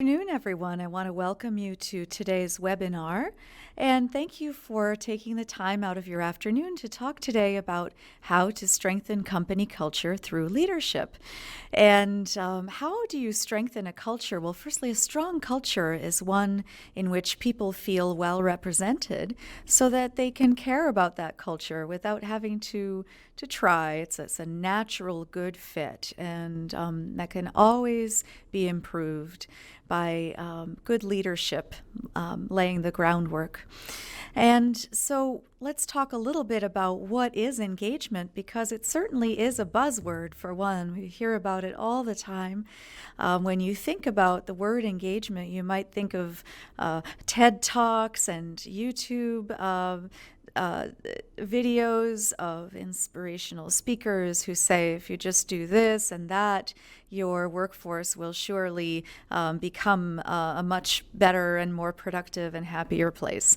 Good afternoon, everyone. I want to welcome you to today's webinar, and thank you for taking the time out of your afternoon to talk today about how to strengthen company culture through leadership. And how do you strengthen a culture? Well, firstly, a strong culture is one in which people feel well represented so that they can care about that culture without having to try. It's a natural good fit, and that can always be improved by good leadership, laying the groundwork. And so let's talk a little bit about what is engagement, because it certainly is a buzzword for one. We hear about it all the time. When you think about the word engagement, you might think of TED Talks and YouTube videos of inspirational speakers who say, if you just do this and that, your workforce will surely become a much better and more productive and happier place.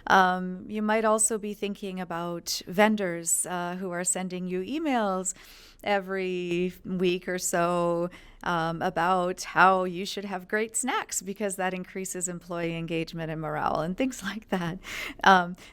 You might also be thinking about vendors who are sending you emails every week or so about how you should have great snacks because that increases employee engagement and morale and things like that.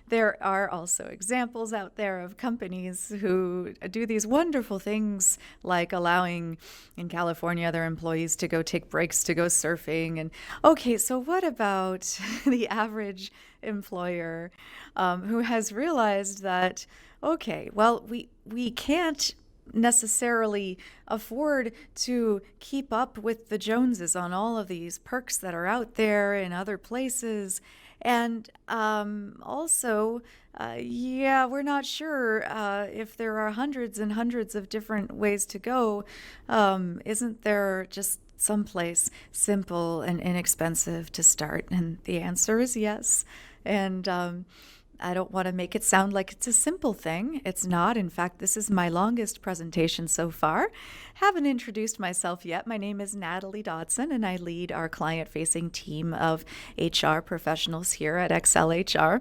There are also examples out there of companies who do these wonderful things, like allowing in California their employees to go take breaks to go surfing. And okay, so what about the average employer who has realized that, okay, well, we can't necessarily afford to keep up with the Joneses on all of these perks that are out there in other places. And also, we're not sure if there are hundreds and hundreds of different ways to go. Isn't there just someplace simple and inexpensive to start? And the answer is yes. And I don't want to make it sound like it's a simple thing. It's not. In fact, this is my longest presentation so far. Haven't introduced myself yet. My name is Natalie Dodson, and I lead our client-facing team of HR professionals here at XLHR.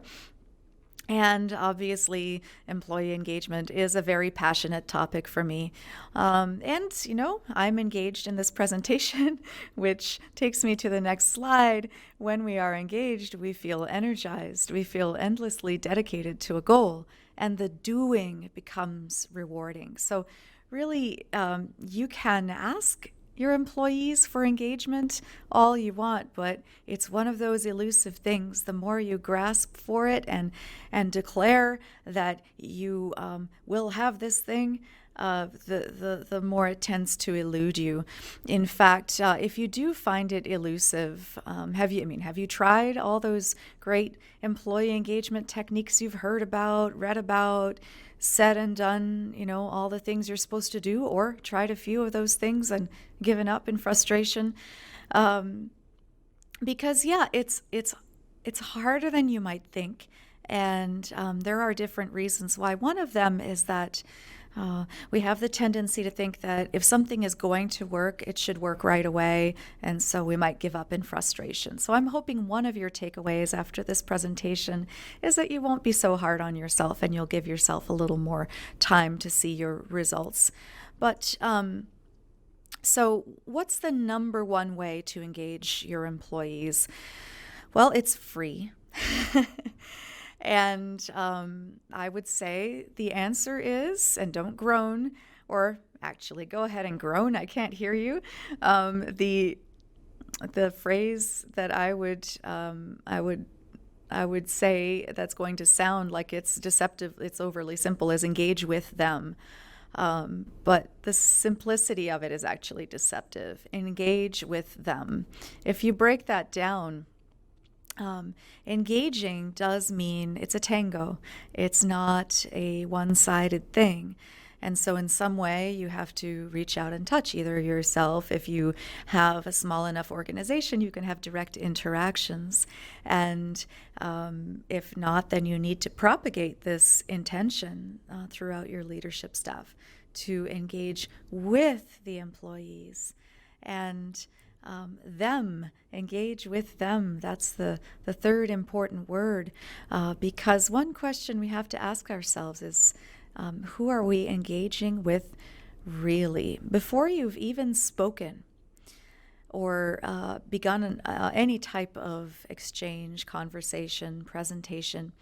And obviously, employee engagement is a very passionate topic for me. I'm engaged in this presentation, which takes me to the next slide. When we are engaged, we feel energized. We feel endlessly dedicated to a goal, and the doing becomes rewarding. So really, you can ask your employees for engagement all you want, but it's one of those elusive things. The more you grasp for it and declare that you will have this thing, the more it tends to elude you. In fact, if you do find it elusive, have you tried all those great employee engagement techniques you've heard about, read about, said and done, all the things you're supposed to do, or tried a few of those things and given up in frustration? Because it's harder than you might think, and there are different reasons why. One of them is that we have the tendency to think that if something is going to work, it should work right away, and so we might give up in frustration. So I'm hoping one of your takeaways after this presentation is that you won't be so hard on yourself and you'll give yourself a little more time to see your results. But so what's the number one way to engage your employees? Well, it's free. And I would say the answer is, and don't groan, or actually go ahead and groan, I can't hear you. The phrase that I would say that's going to sound like it's deceptive, it's overly simple, is engage with them. But the simplicity of it is actually deceptive. Engage with them. If you break that down, engaging does mean it's a tango. It's not a one-sided thing. And so in some way, you have to reach out and touch either yourself. If you have a small enough organization, you can have direct interactions. And if not, then you need to propagate this intention throughout your leadership staff to engage with the employees and engage with them. That's the third important word, because one question we have to ask ourselves is, who are we engaging with really? Before you've even spoken, or begun any type of exchange, conversation, presentation,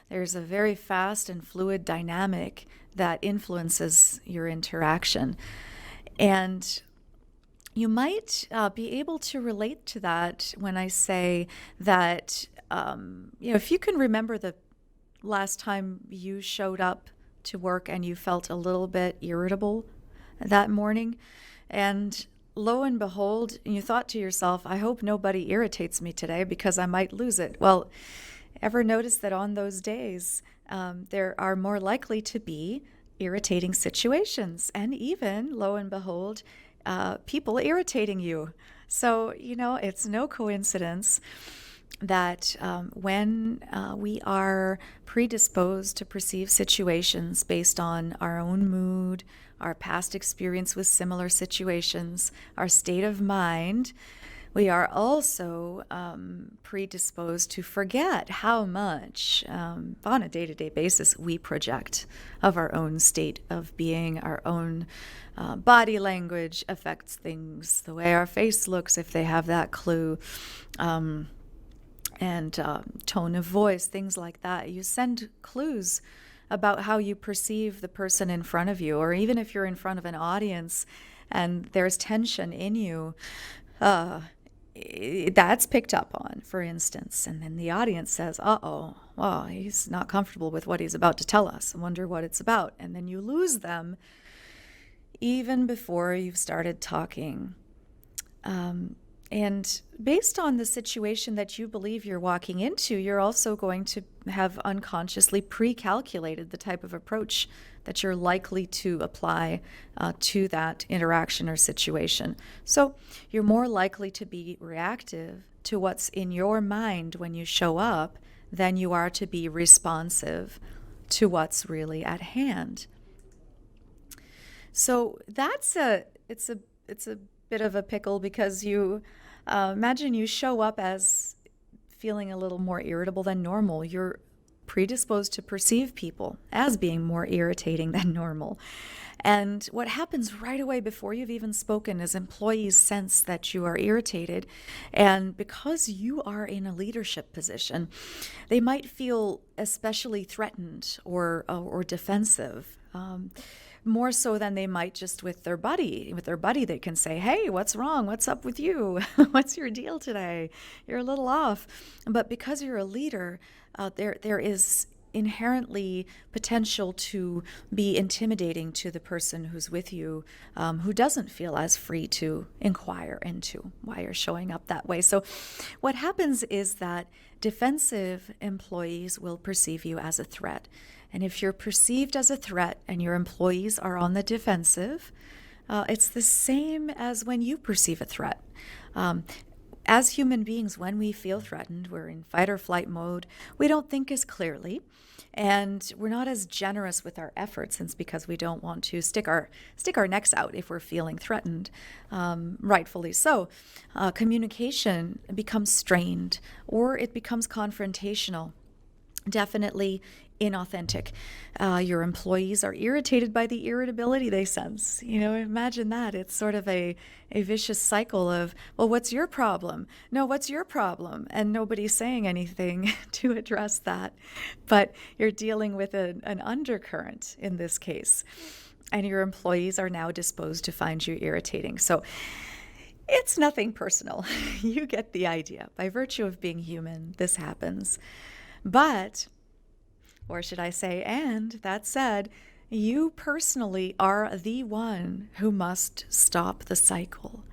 there's a very fast and fluid dynamic that influences your interaction. And you might be able to relate to that when I say that, if you can remember the last time you showed up to work and you felt a little bit irritable that morning, and lo and behold, you thought to yourself, I hope nobody irritates me today because I might lose it. Well, ever notice that on those days, there are more likely to be irritating situations, and even, lo and behold, people irritating you. So, it's no coincidence that when we are predisposed to perceive situations based on our own mood, our past experience with similar situations, our state of mind, we are also predisposed to forget how much, on a day-to-day basis, we project of our own state of being. Our own body language affects things, the way our face looks, if they have that clue, and tone of voice, things like that. You send clues about how you perceive the person in front of you, or even if you're in front of an audience and there's tension in you, that's picked up on, for instance. And then the audience says, uh-oh, well, he's not comfortable with what he's about to tell us. I wonder what it's about. And then you lose them even before you've started talking. And based on the situation that you believe you're walking into, you're also going to have unconsciously pre-calculated the type of approach that you're likely to apply to that interaction or situation. So you're more likely to be reactive to what's in your mind when you show up than you are to be responsive to what's really at hand. So it's a bit of a pickle, because you imagine you show up as feeling a little more irritable than normal. You're predisposed to perceive people as being more irritating than normal. And what happens right away before you've even spoken is employees sense that you are irritated. And because you are in a leadership position, they might feel especially threatened or defensive. More so than they might just with their buddy. With their buddy, they can say, hey, what's wrong? What's up with you? What's your deal today? You're a little off. But because you're a leader, there is inherently potential to be intimidating to the person who's with you, who doesn't feel as free to inquire into why you're showing up that way. So what happens is that defensive employees will perceive you as a threat. And if you're perceived as a threat and your employees are on the defensive, it's the same as when you perceive a threat. As human beings, when we feel threatened, we're in fight or flight mode. We don't think as clearly, and we're not as generous with our efforts. It's because we don't want to stick our necks out if we're feeling threatened, rightfully so. Communication becomes strained, or it becomes confrontational. Definitely inauthentic. Your employees are irritated by the irritability they sense. Imagine that. It's sort of a vicious cycle of, well, what's your problem? No, what's your problem? And nobody's saying anything to address that. But you're dealing with an undercurrent in this case. And your employees are now disposed to find you irritating. So it's nothing personal. You get the idea. By virtue of being human, this happens. But, or should I say, and that said, you personally are the one who must stop the cycle.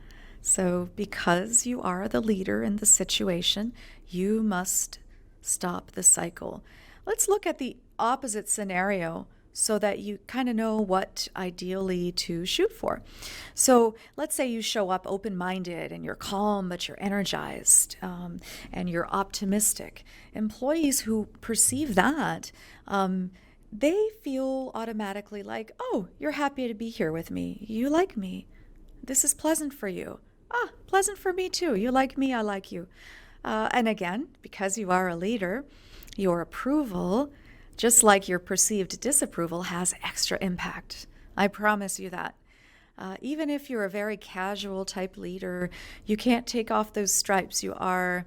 So because you are the leader in the situation, you must stop the cycle. Let's look at the opposite scenario so that you kind of know what ideally to shoot for. So let's say you show up open-minded and you're calm, but you're energized, and you're optimistic. Employees who perceive that, they feel automatically like, oh, you're happy to be here with me. You like me. This is pleasant for you. Ah, pleasant for me too. You like me, I like you. And again, because you are a leader, your approval, just like your perceived disapproval, has extra impact. I promise you that. Even if you're a very casual type leader, you can't take off those stripes. You are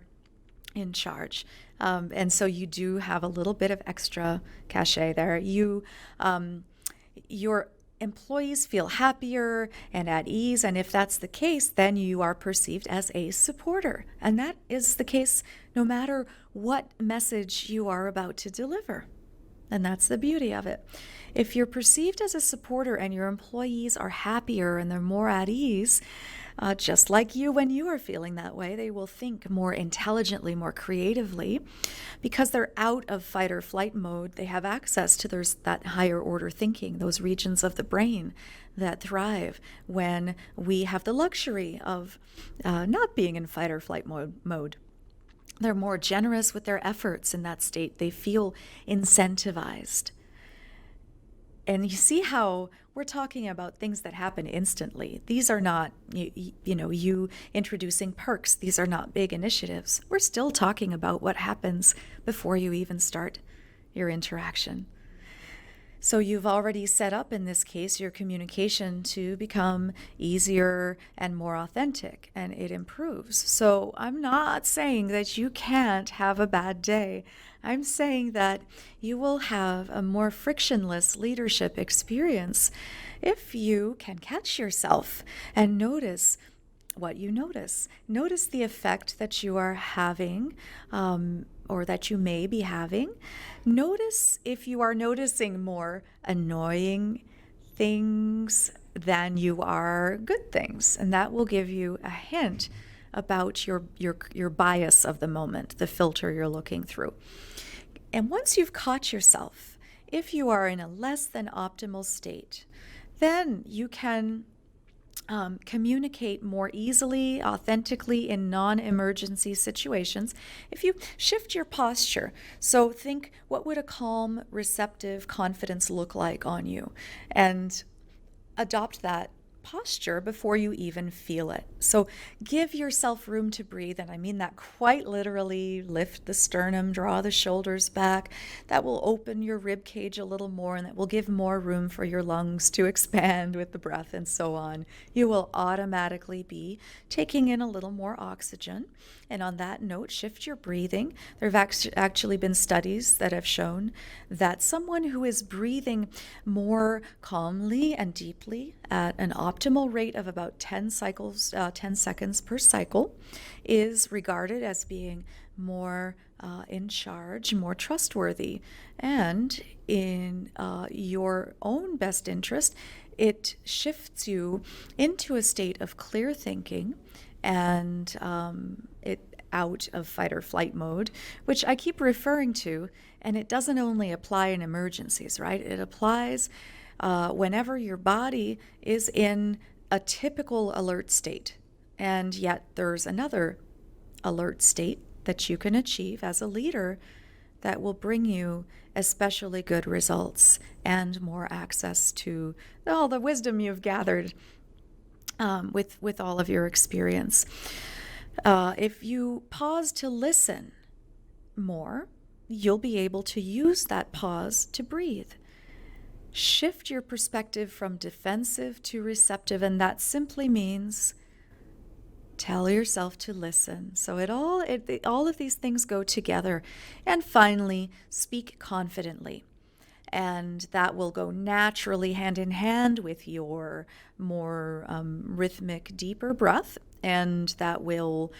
in charge. And so you do have a little bit of extra cachet there. Your employees feel happier and at ease. And if that's the case, then you are perceived as a supporter. And that is the case no matter what message you are about to deliver. And that's the beauty of it. If you're perceived as a supporter and your employees are happier and they're more at ease, just like you when you are feeling that way, they will think more intelligently, more creatively, because they're out of fight or flight mode. They have access to that higher order thinking, those regions of the brain that thrive when we have the luxury of not being in fight or flight mode. They're more generous with their efforts in that state. They feel incentivized. And you see how we're talking about things that happen instantly. These are not, you introducing perks. These are not big initiatives. We're still talking about what happens before you even start your interaction. So you've already set up, in this case, your communication to become easier and more authentic, and it improves. So I'm not saying that you can't have a bad day. I'm saying that you will have a more frictionless leadership experience if you can catch yourself and notice what you notice. Notice the effect that you are having, or that you may be having. Notice if you are noticing more annoying things than you are good things. And that will give you a hint about your bias of the moment, the filter you're looking through. And once you've caught yourself, if you are in a less than optimal state, then you can communicate more easily, authentically in non-emergency situations if you shift your posture. So think, what would a calm, receptive confidence look like on you? And adopt that posture before you even feel it. So give yourself room to breathe, and I mean that quite literally. Lift the sternum, draw the shoulders back. That will open your rib cage a little more, and that will give more room for your lungs to expand with the breath and so on. You will automatically be taking in a little more oxygen. And on that note, shift your breathing. There have actually been studies that have shown that someone who is breathing more calmly and deeply at an optimal rate of about 10 seconds per cycle is regarded as being more in charge, more trustworthy. And in your own best interest, it shifts you into a state of clear thinking and it out of fight or flight mode, which I keep referring to. And it doesn't only apply in emergencies, right? It applies whenever your body is in a typical alert state. And yet there's another alert state that you can achieve as a leader that will bring you especially good results and more access to all the wisdom you've gathered with all of your experience. If you pause to listen more, you'll be able to use that pause to breathe. Shift your perspective from defensive to receptive, and that simply means tell yourself to listen. So all of these things go together. And finally, speak confidently. And that will go naturally hand in hand with your more rhythmic, deeper breath. And that will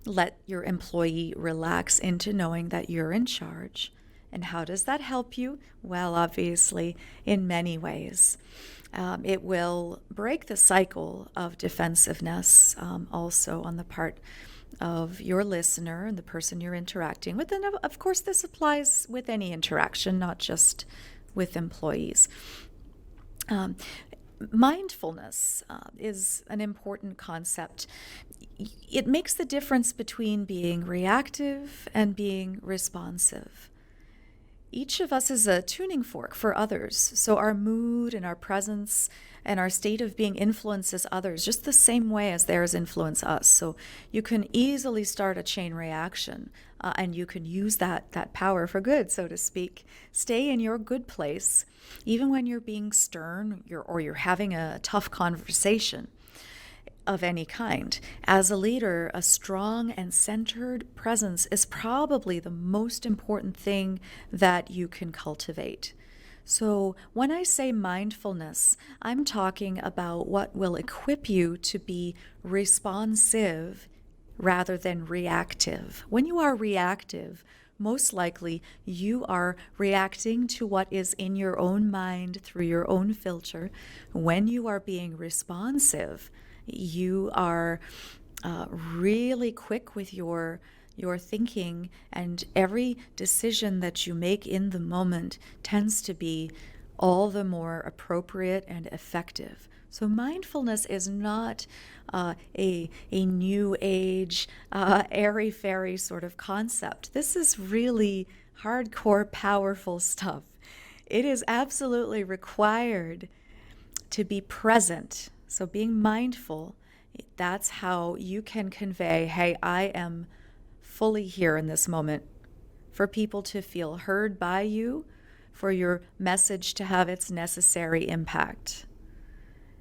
let your employee relax into knowing that you're in charge. And how does that help you? Well, obviously, in many ways. It will break the cycle of defensiveness also on the part of your listener and the person you're interacting with. And of course, this applies with any interaction, not just with employees. Mindfulness is an important concept. It makes the difference between being reactive and being responsive. each of us is a tuning fork for others. So our mood and our presence and our state of being influences others just the same way as theirs influence us. So you can easily start a chain reaction, and you can use that power for good, so to speak. Stay in your good place, even when you're being stern or you're having a tough conversation of any kind. As a leader, a strong and centered presence is probably the most important thing that you can cultivate. So when I say mindfulness, I'm talking about what will equip you to be responsive rather than reactive. When you are reactive, most likely you are reacting to what is in your own mind through your own filter. When you are being responsive, you are really quick with your thinking, and every decision that you make in the moment tends to be all the more appropriate and effective. So mindfulness is not a new age, airy-fairy sort of concept. This is really hardcore, powerful stuff. It is absolutely required to be present. So being mindful, that's how you can convey, hey, I am fully here in this moment, for people to feel heard by you, for your message to have its necessary impact.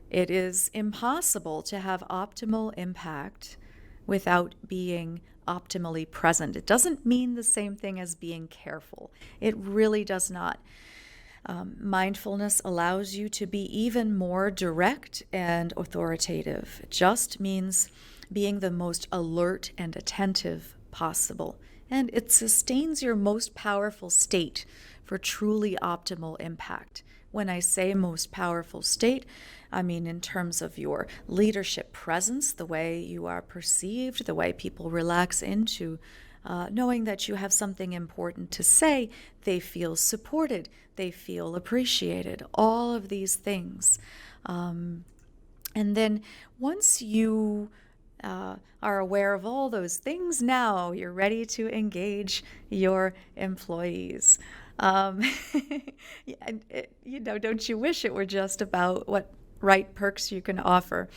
It is impossible to have optimal impact without being optimally present. It doesn't mean the same thing as being careful. It really does not. Mindfulness allows you to be even more direct and authoritative. It just means being the most alert and attentive possible. And it sustains your most powerful state for truly optimal impact. When I say most powerful state, I mean in terms of your leadership presence, the way you are perceived, the way people relax into knowing that you have something important to say. They feel supported, they feel appreciated, all of these things. And then once you are aware of all those things, now you're ready to engage your employees. Don't you wish it were just about what right perks you can offer?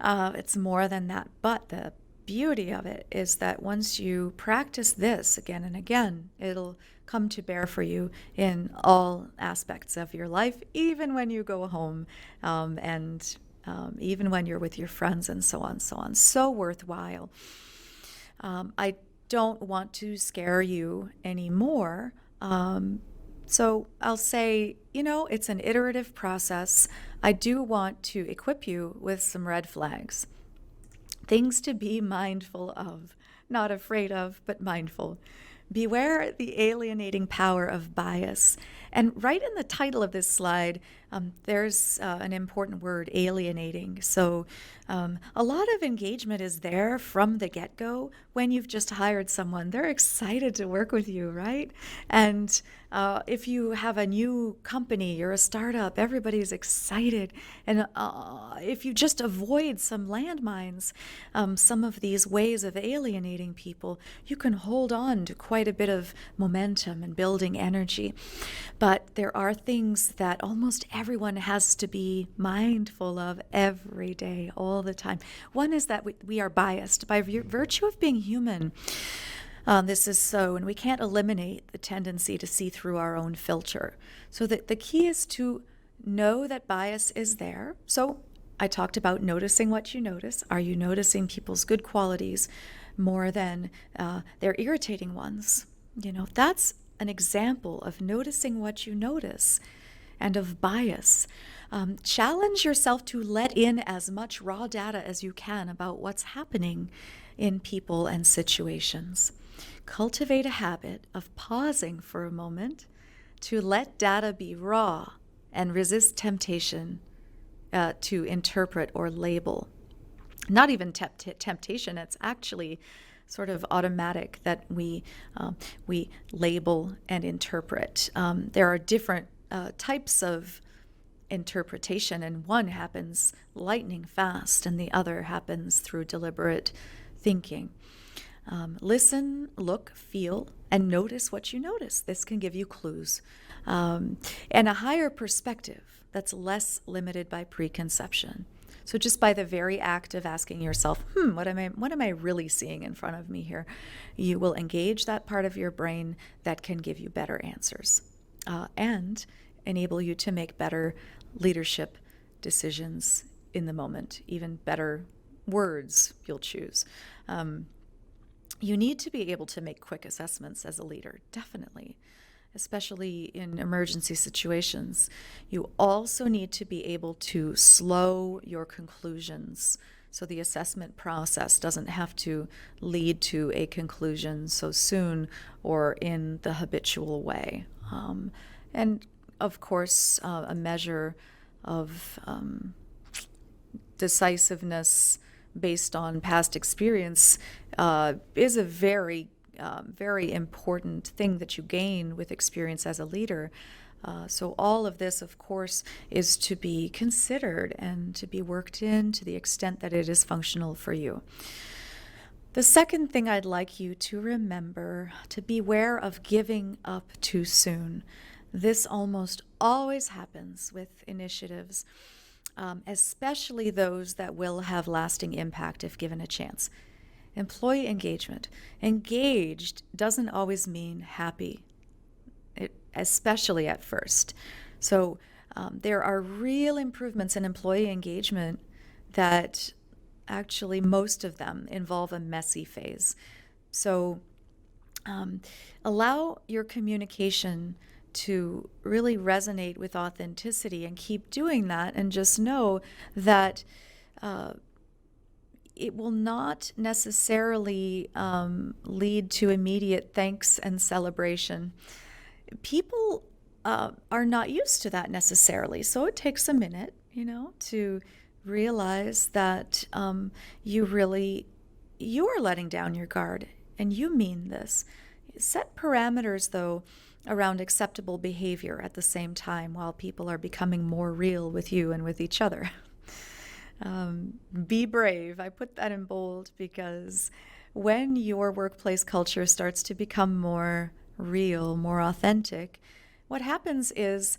It's more than that. But the beauty of it is that once you practice this again and again, it'll come to bear for you in all aspects of your life, even when you go home, and even when you're with your friends, and so on, so on. So worthwhile. I don't want to scare you anymore. So I'll say, it's an iterative process. I do want to equip you with some red flags. Things to be mindful of, not afraid of, but mindful. Beware the alienating power of bias. And right in the title of this slide, there's an important word, alienating. So a lot of engagement is there from the get-go. When you've just hired someone, they're excited to work with you, right? And if you have a new company, you're a startup, everybody's excited. And if you just avoid some landmines, some of these ways of alienating people, you can hold on to quite a bit of momentum and building energy. But there are things that almost everyone has to be mindful of every day, all the time. One is that we are biased by virtue of being human. This is so, and we can't eliminate the tendency to see through our own filter. So the key is to know that bias is there. So I talked about noticing what you notice. Are you noticing people's good qualities more than their irritating ones? That's an example of noticing what you notice and of bias. Challenge yourself to let in as much raw data as you can about what's happening in people and situations. Cultivate a habit of pausing for a moment to let data be raw and resist temptation to interpret or label. Not even temptation, it's actually sort of automatic that we label and interpret. There are different types of interpretation, and one happens lightning fast and the other happens through deliberate thinking. Listen, look, feel, and notice what you notice. This can give you clues. And a higher perspective that's less limited by preconception. So just by the very act of asking yourself, what am I really seeing in front of me here? You will engage that part of your brain that can give you better answers and enable you to make better leadership decisions in the moment, even better words you'll choose. You need to be able to make quick assessments as a leader, definitely, especially in emergency situations. You also need to be able to slow your conclusions so the assessment process doesn't have to lead to a conclusion so soon or in the habitual way. And of course, a measure of decisiveness based on past experience is a very, very important thing that you gain with experience as a leader. So all of this, of course, is to be considered and to be worked in to the extent that it is functional for you. The second thing I'd like you to remember, to beware of giving up too soon. This almost always happens with initiatives, especially those that will have lasting impact if given a chance. Employee engagement. Engaged doesn't always mean happy, especially at first. So there are real improvements in employee engagement that actually most of them involve a messy phase. So allow your communication to really resonate with authenticity and keep doing that, and just know that it will not necessarily lead to immediate thanks and celebration. People are not used to that necessarily, so it takes a minute, to realize that you are letting down your guard, and you mean this. Set parameters, though, around acceptable behavior at the same time while people are becoming more real with you and with each other. Be brave. I put that in bold because when your workplace culture starts to become more real, more authentic, what happens is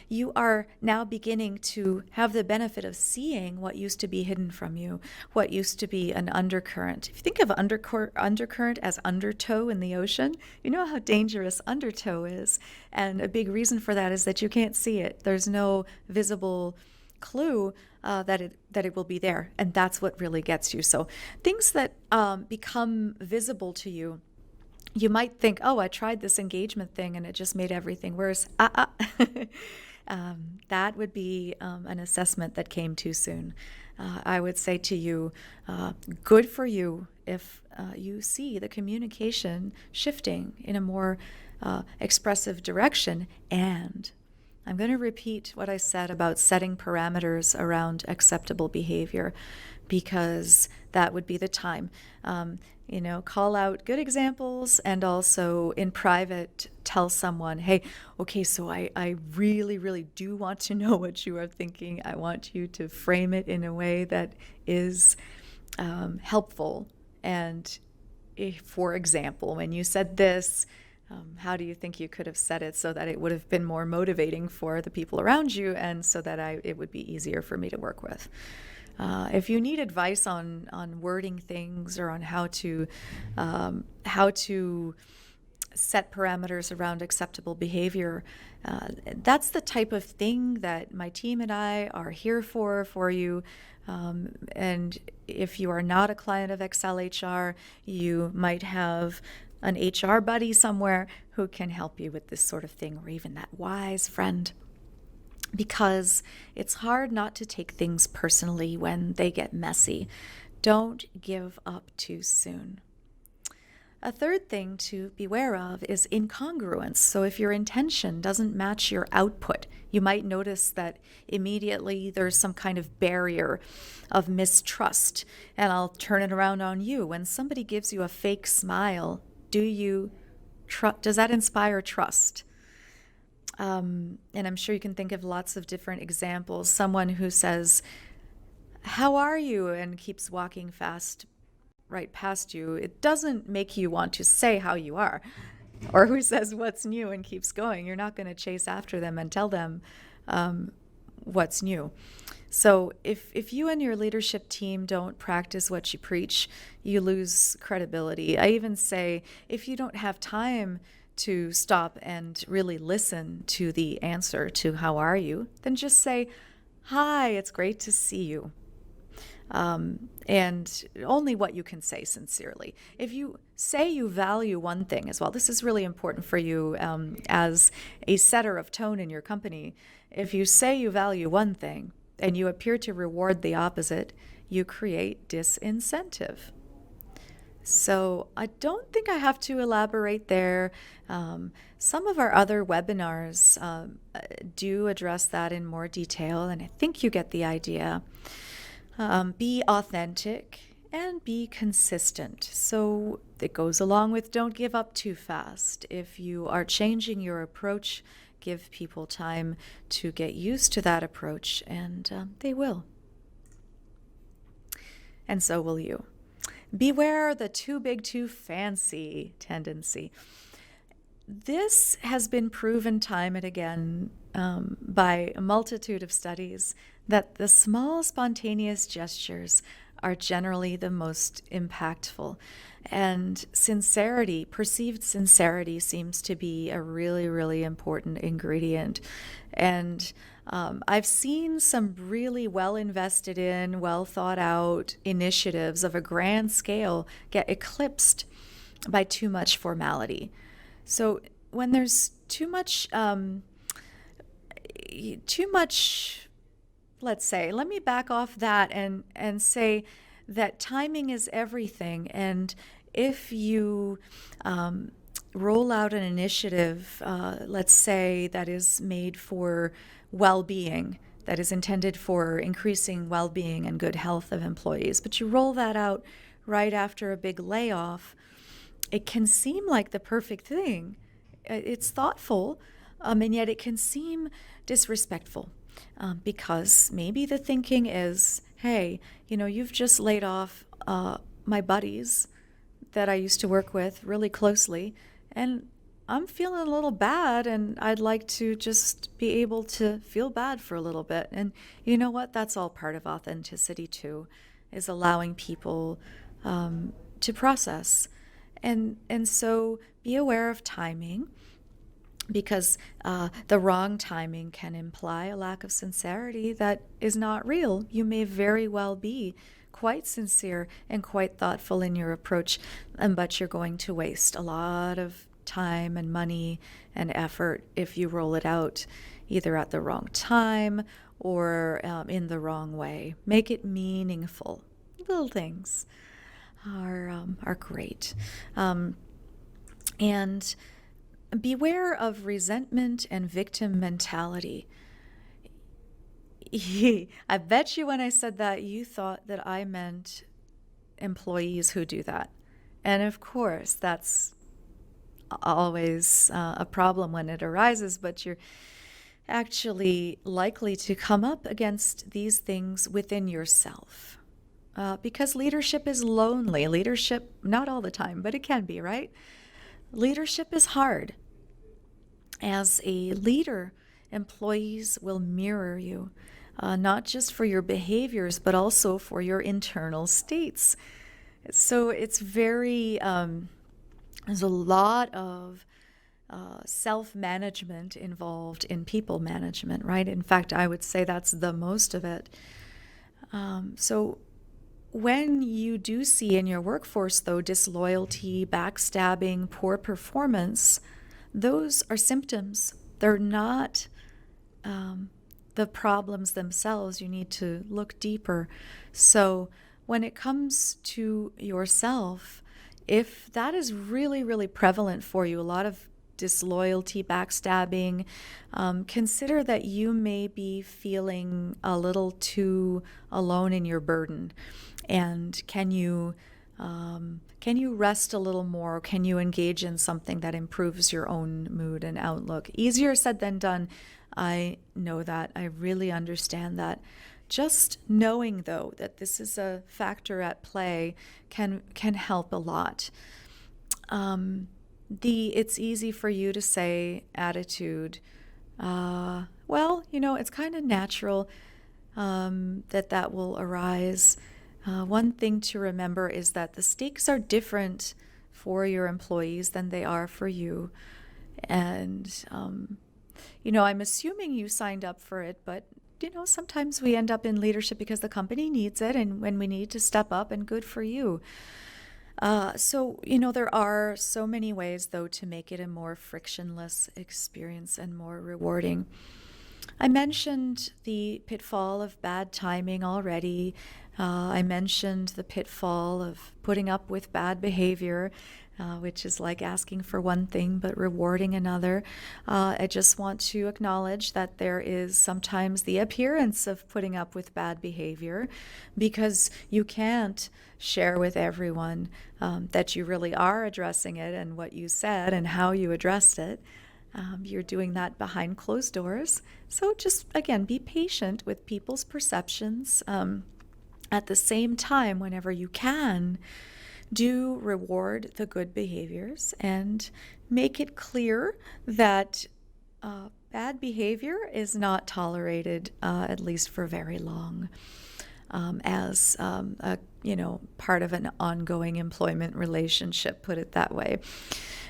you are now beginning to have the benefit of seeing what used to be hidden from you, what used to be an undercurrent. If you think of undercurrent as undertow in the ocean, you know how dangerous undertow is. And a big reason for that is that you can't see it. There's no visible clue that it will be there. And that's what really gets you. So things that become visible to you, you might think, oh, I tried this engagement thing and it just made everything worse. That would be an assessment that came too soon. I would say to you, good for you if you see the communication shifting in a more expressive direction. And I'm going to repeat what I said about setting parameters around acceptable behavior, because that would be the time. Call out good examples, and also in private tell someone, hey, okay, so I really, really do want to know what you are thinking. I want you to frame it in a way that is helpful. And if, for example, when you said this, how do you think you could have said it so that it would have been more motivating for the people around you, and so that it would be easier for me to work with? If you need advice on wording things or on how to set parameters around acceptable behavior, that's the type of thing that my team and I are here for you. And if you are not a client of Excel HR, you might have an HR buddy somewhere who can help you with this sort of thing, or even that wise friend. Because it's hard not to take things personally when they get messy. Don't give up too soon. A third thing to beware of is incongruence. So if your intention doesn't match your output, you might notice that immediately there's some kind of barrier of mistrust. And I'll turn it around on you. When somebody gives you a fake smile, does that inspire trust? And I'm sure you can think of lots of different examples. Someone who says, how are you? And keeps walking fast right past you, it doesn't make you want to say how you are or who says what's new and keeps going. You're not going to chase after them and tell them what's new. So if you and your leadership team don't practice what you preach, you lose credibility. I even say if you don't have time to stop and really listen to the answer to how are you, then just say, hi, it's great to see you. And only what you can say sincerely. If you say you value one thing as well, this is really important for you as a setter of tone in your company. If you say you value one thing and you appear to reward the opposite, you create disincentive. So I don't think I have to elaborate there. Some of our other webinars do address that in more detail, and I think you get the idea. Be authentic and be consistent. So it goes along with don't give up too fast. If you are changing your approach, give people time to get used to that approach, and they will. And so will you. Beware the too big, too fancy tendency. This has been proven time and again by a multitude of studies that the small spontaneous gestures are generally the most impactful. And sincerity, perceived sincerity, seems to be a really, really important ingredient. And I've seen some really well invested in, well thought out initiatives of a grand scale get eclipsed by too much formality. So when there's too much, let's say, let me back off that and say that timing is everything. And if you roll out an initiative, let's say, that is made for well-being, that is intended for increasing well-being and good health of employees, but you roll that out right after a big layoff, it can seem like the perfect thing. It's thoughtful, and yet it can seem disrespectful because maybe the thinking is, hey, you've just laid off my buddies that I used to work with really closely, and I'm feeling a little bad, and I'd like to just be able to feel bad for a little bit. And you know what? That's all part of authenticity too, is allowing people to process. And so be aware of timing, because the wrong timing can imply a lack of sincerity that is not real. You may very well be quite sincere and quite thoughtful in your approach, but you're going to waste a lot of time and money and effort if you roll it out either at the wrong time or in the wrong way. Make it meaningful. Little things are great. And beware of resentment and victim mentality. I bet you when I said that, you thought that I meant employees who do that. And of course, that's always a problem when it arises, but you're actually likely to come up against these things within yourself. Because leadership is lonely. Leadership, not all the time, but it can be, right? Leadership is hard. As a leader, employees will mirror you, not just for your behaviors, but also for your internal states. So it's very, there's a lot of self-management involved in people management, right? In fact, I would say that's the most of it. So when you do see in your workforce, though, disloyalty, backstabbing, poor performance, those are symptoms. They're not the problems themselves. You need to look deeper. So when it comes to yourself, if that is really, really prevalent for you, a lot of disloyalty, backstabbing, consider that you may be feeling a little too alone in your burden. And can you rest a little more? Can you engage in something that improves your own mood and outlook? Easier said than done. I know that. I really understand that. Just knowing, though, that this is a factor at play can help a lot. It's easy for you to say attitude. Well, it's kind of natural that will arise. One thing to remember is that the stakes are different for your employees than they are for you. And, I'm assuming you signed up for it, but, sometimes we end up in leadership because the company needs it and when we need to step up, and good for you. So, there are so many ways, though, to make it a more frictionless experience and more rewarding. I mentioned the pitfall of bad timing already. I mentioned the pitfall of putting up with bad behavior, which is like asking for one thing but rewarding another. I just want to acknowledge that there is sometimes the appearance of putting up with bad behavior, because you can't share with everyone that you really are addressing it and what you said and how you addressed it. You're doing that behind closed doors. So just, again, be patient with people's perceptions. At the same time, whenever you can, do reward the good behaviors and make it clear that bad behavior is not tolerated, at least for very long, as part of an ongoing employment relationship, put it that way.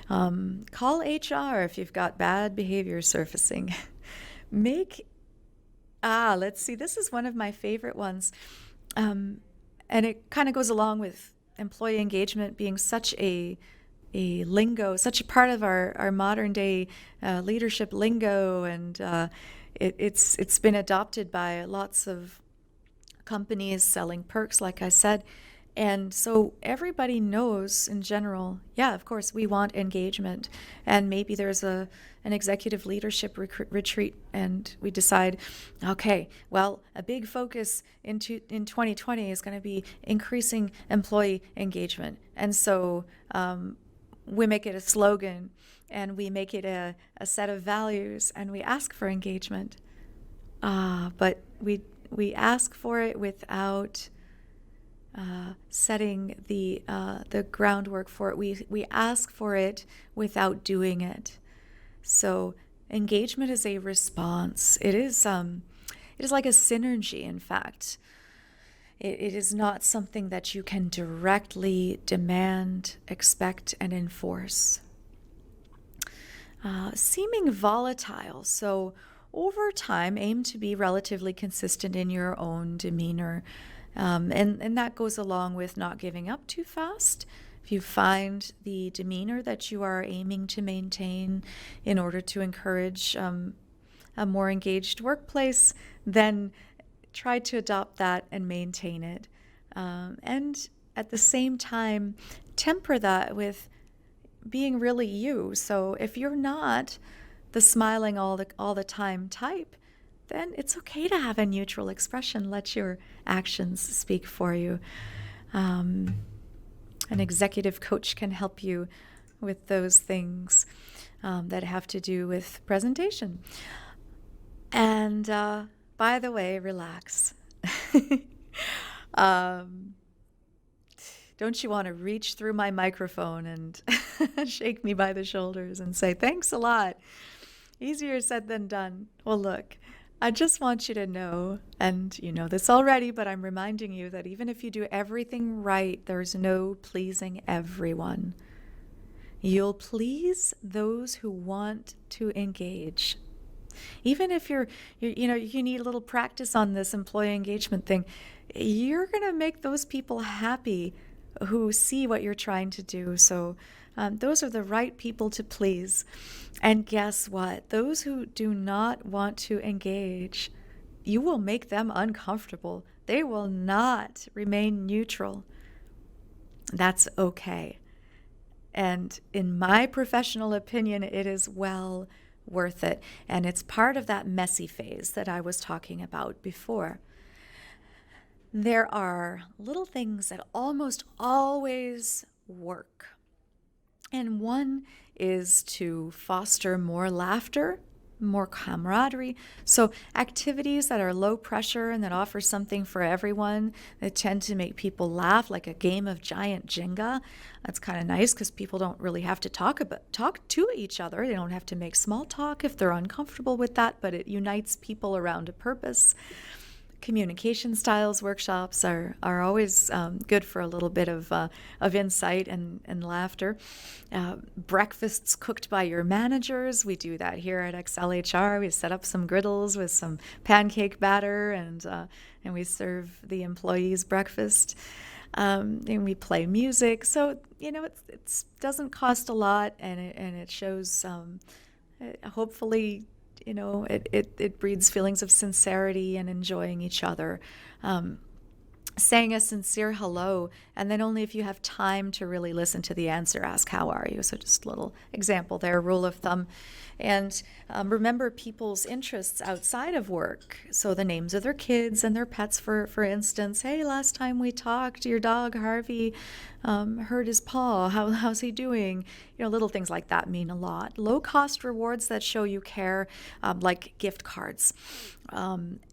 Call HR if you've got bad behavior surfacing. Let's see, this is one of my favorite ones. And it kind of goes along with employee engagement being such a lingo, such a part of our modern day leadership lingo, and it's been adopted by lots of companies selling perks, like I said. And so everybody knows in general, yeah, of course, we want engagement. And maybe there's an executive leadership retreat, and we decide, okay, well, a big focus in 2020 is going to be increasing employee engagement. And so we make it a slogan, and we make it a set of values, and we ask for engagement. But we ask for it without setting the groundwork for it. We ask for it without doing it. So engagement is a response. It is like a synergy. In fact, it is not something that you can directly demand, expect, and enforce. Seeming volatile. So over time, aim to be relatively consistent in your own demeanor. And that goes along with not giving up too fast. If you find the demeanor that you are aiming to maintain in order to encourage a more engaged workplace, then try to adopt that and maintain it. And at the same time, temper that with being really you. So if you're not the smiling all the time type, then it's okay to have a neutral expression. Let your actions speak for you. An executive coach can help you with those things that have to do with presentation. And by the way, relax. Don't you want to reach through my microphone and shake me by the shoulders and say, thanks a lot. Easier said than done. Well, look, I just want you to know, and you know this already, but I'm reminding you that even if you do everything right, there's no pleasing everyone. You'll please those who want to engage. Even if you need a little practice on this employee engagement thing, you're going to make those people happy who see what you're trying to do. So those are the right people to please. And guess what? Those who do not want to engage, you will make them uncomfortable. They will not remain neutral. That's okay. And in my professional opinion, it is well worth it. And it's part of that messy phase that I was talking about before. There are little things that almost always work. And one is to foster more laughter more camaraderie. So activities that are low pressure and that offer something for everyone, that tend to make people laugh, like a game of giant Jenga. That's kind of nice because people don't really have to talk to each other. They don't have to make small talk if they're uncomfortable with that, but it unites people around a purpose. Communication styles workshops are always good for a little bit of insight and laughter. Breakfasts cooked by your managers. We do that here at XLHR. We set up some griddles with some pancake batter, and we serve the employees breakfast. And we play music. So, it doesn't cost a lot, and it shows hopefully it breeds feelings of sincerity and enjoying each other. Saying a sincere hello, and then only if you have time to really listen to the answer, ask, how are you? So just a little example there, rule of thumb. And remember people's interests outside of work. So the names of their kids and their pets, for instance. Hey, last time we talked, your dog, Harvey, hurt his paw. How's he doing? Little things like that mean a lot. Low-cost rewards that show you care, like gift cards.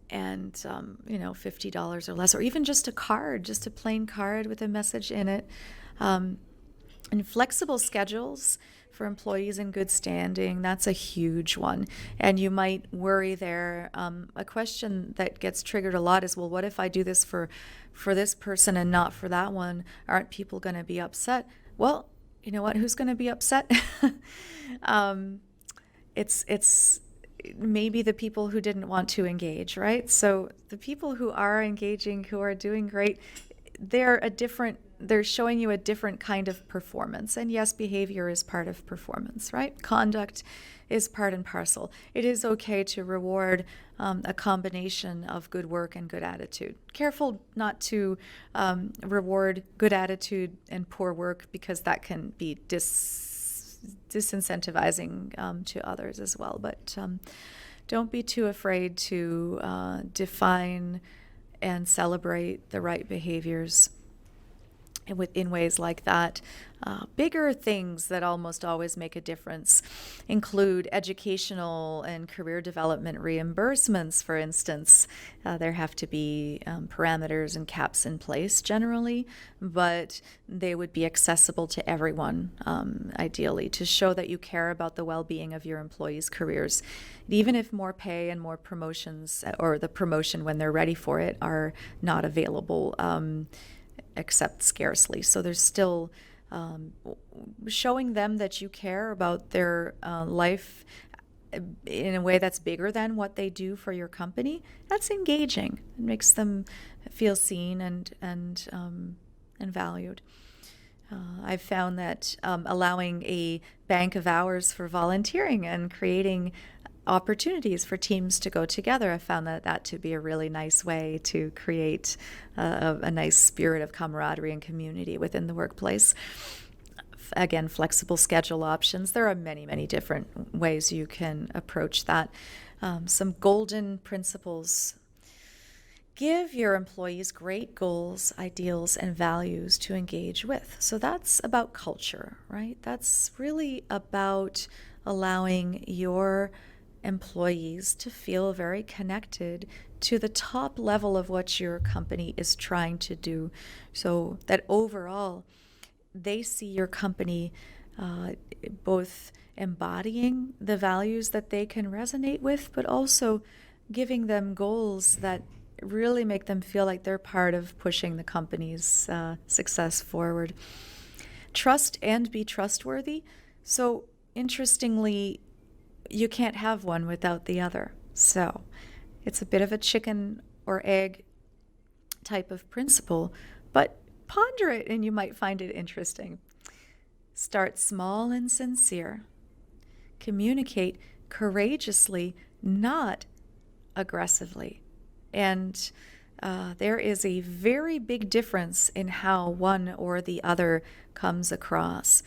And $50 or less, or even just a card, just a plain card with a message in it. And flexible schedules for employees in good standing, that's a huge one. And you might worry there. A question that gets triggered a lot is, well, what if I do this for this person and not for that one? Aren't people going to be upset? Well, you know what? Who's going to be upset? It's maybe the people who didn't want to engage, right? So the people who are engaging, who are doing great, they're showing you a different kind of performance. And yes, behavior is part of performance, right? Conduct is part and parcel. It is okay to reward a combination of good work and good attitude. Careful not to reward good attitude and poor work, because that can be disincentivizing to others as well. But don't be too afraid to define and celebrate the right behaviors in ways like that. Bigger things that almost always make a difference include educational and career development reimbursements, for instance. There have to be parameters and caps in place generally, but they would be accessible to everyone, ideally, to show that you care about the well-being of your employees' careers. Even if more pay and more promotions, or the promotion when they're ready for it, are not available, except scarcely. So there's still showing them that you care about their life in a way that's bigger than what they do for your company. That's engaging. It makes them feel seen and valued. I've found that allowing a bank of hours for volunteering and creating opportunities for teams to go together, I found that to be a really nice way to create a nice spirit of camaraderie and community within the workplace. Again, flexible schedule options. There are many, many different ways you can approach that. Some golden principles. Give your employees great goals, ideals, and values to engage with. So that's about culture, right? That's really about allowing your employees to feel very connected to the top level of what your company is trying to do, so that overall they see your company both embodying the values that they can resonate with, but also giving them goals that really make them feel like they're part of pushing the company's success forward. Trust and be trustworthy. So interestingly, you can't have one without the other. So it's a bit of a chicken or egg type of principle, but ponder it and you might find it interesting. Start small and sincere. Communicate courageously, not aggressively. And there is a very big difference in how one or the other comes across.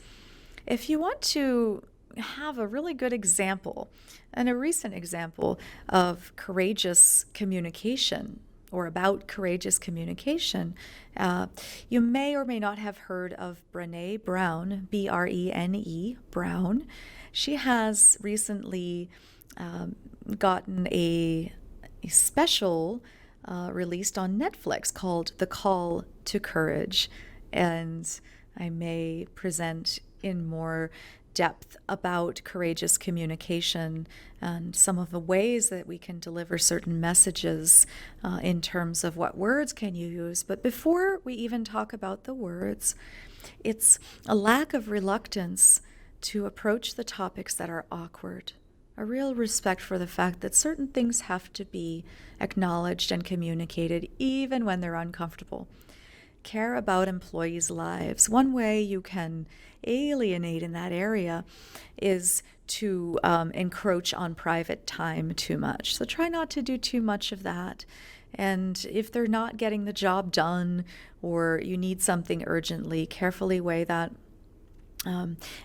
If you want to have a really good example, and a recent example of courageous communication, or about courageous communication, you may or may not have heard of Brené Brown, Brene Brown. She has recently gotten a special released on Netflix called The Call to Courage. And I may present in more depth about courageous communication and some of the ways that we can deliver certain messages in terms of what words can you use. But before we even talk about the words, it's a lack of reluctance to approach the topics that are awkward. A real respect for the fact that certain things have to be acknowledged and communicated even when they're uncomfortable. Care about employees' lives. One way you can alienate in that area is to encroach on private time too much. So try not to do too much of that. And if they're not getting the job done or you need something urgently, carefully weigh that.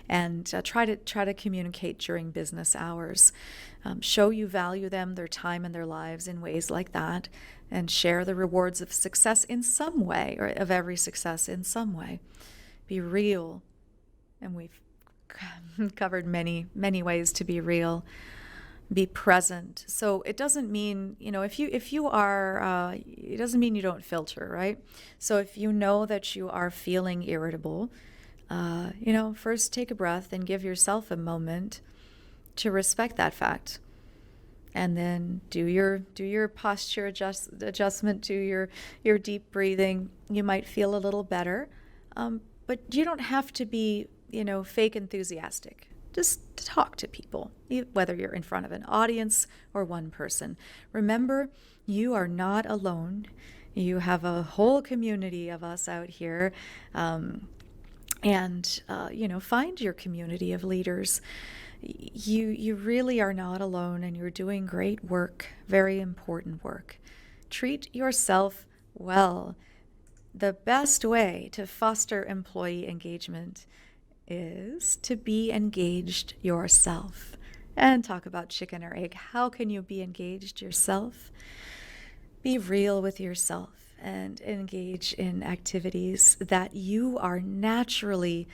And try to communicate during business hours. Show you value them, their time, and their lives in ways like that, and share the rewards of success in some way, or of every success in some way. Be real, and we've covered many ways to be real. Be present. So it doesn't mean, if you are, it doesn't mean you don't filter, right? So if you know that you are feeling irritable, first take a breath and give yourself a moment to respect that fact. And then do your posture adjustment, do your deep breathing. You might feel a little better, but you don't have to be, fake enthusiastic. Just talk to people, whether you're in front of an audience or one person. Remember, you are not alone. You have a whole community of us out here. Find your community of leaders. You really are not alone, and you're doing great work, very important work. Treat yourself well. The best way to foster employee engagement is to be engaged yourself. And talk about chicken or egg. How can you be engaged yourself? Be real with yourself and engage in activities that you are naturally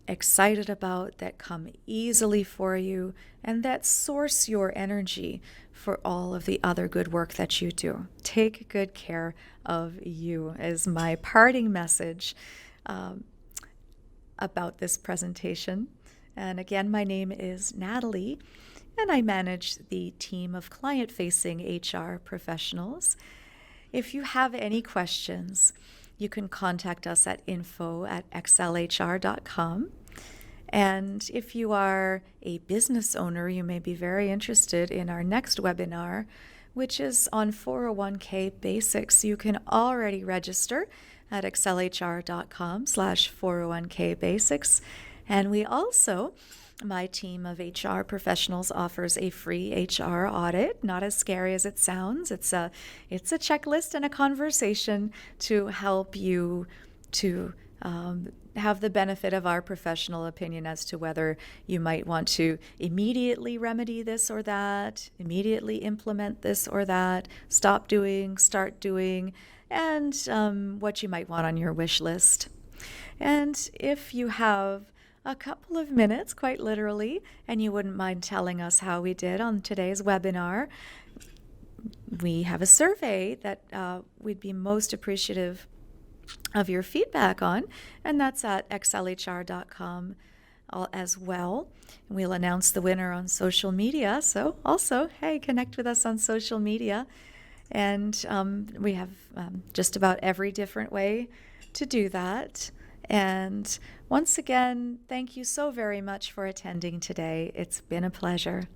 excited about, that come easily for you, and that source your energy for all of the other good work that you do. Take good care of you is my parting message about this presentation. And again, my name is Natalie, and I manage the team of client-facing HR professionals. If you have any questions, you can contact us at info@xlhr.com. And if you are a business owner, you may be very interested in our next webinar, which is on 401k basics. You can already register at xlhr.com/401k basics. And we also, my team of HR professionals offers a free HR audit. Not as scary as it sounds. It's a checklist and a conversation to help you to have the benefit of our professional opinion as to whether you might want to immediately remedy this or that, immediately implement this or that, stop doing, start doing, and what you might want on your wish list. And if you have a couple of minutes, quite literally, and you wouldn't mind telling us how we did on today's webinar, we have a survey that we'd be most appreciative of your feedback on, and that's at xlhr.com as well. And we'll announce the winner on social media. So also, hey, connect with us on social media. And we have just about every different way to do that. And once again, thank you so very much for attending today. It's been a pleasure.